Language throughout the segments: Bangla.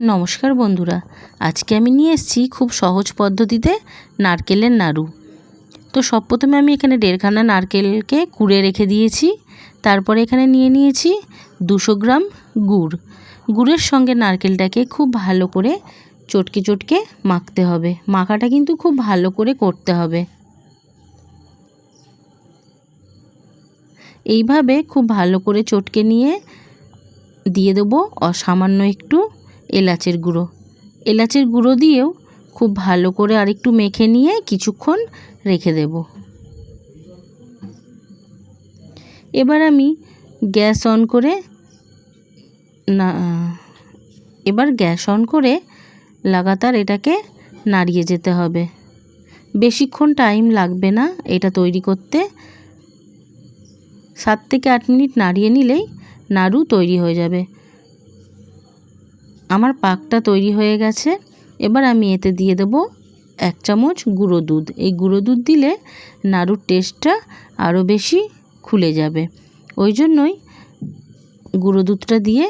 নমস্কার বন্ধুরা, আজকে আমি নিয়ে এসেছি খুব সহজ পদ্ধতিতে নারকেলের নাড়ু। তো সব প্রথমে আমি এখানে 1.5 খানা নারকেলকে কুড়ে রেখে দিয়েছি। তারপরে এখানে নিয়ে নিয়েছি 200 গ্রাম গুড়। গুড়ের সঙ্গে নারকেলটাকে খুব ভালো করে চটকে চটকে মাখতে হবে। মাখাটা কিন্তু খুব ভালো করে করতে হবে। এইভাবে খুব ভালো করে চটকে নিয়ে দিয়ে দেবো সামান্য একটু এলাচের গুঁড়ো। এলাচের গুঁড়ো দিয়েও খুব ভালো করে আরেকটু মেখে নিয়ে কিছুক্ষণ রেখে দেব। এবার আমি গ্যাস অন করে লাগাতার এটাকে নাড়িয়ে যেতে হবে। বেশিক্ষণ টাইম লাগবে না এটা তৈরি করতে। 7 থেকে 8 মিনিট নাড়িয়ে নিলেই নাড়ু তৈরি হয়ে যাবে। আমার পাকটা তৈরি হয়ে গেছে। এবার আমি এতে দিয়ে দেব 1 চামচ গুঁড়ো দুধ। এই গুঁড়ো দুধ দিলে নাড়ুর টেস্টটা আরও বেশি খুলে যাবে। ওই জন্যই গুঁড়ো দুধটা দিয়ে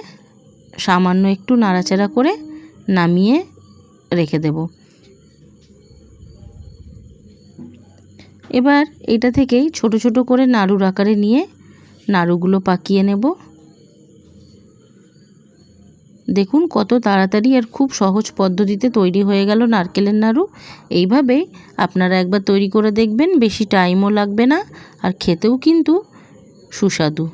সামান্য একটু নাড়াচাড়া করে নামিয়ে রেখে দেব। এবার এটা থেকেই ছোট ছোট করে নাড়ুর আকারে নিয়ে নাড়ুগুলো পাকিয়ে নেব। দেখুন কত তাড়াতাড়ি আর খুব সহজ পদ্ধতিতে তৈরি হয়ে গেল নারকেলের নাড়ু। এইভাবেই আপনারা একবার তৈরি করে দেখবেন, বেশি টাইমও লাগবে না আর খেতেও কিন্তু সুস্বাদু।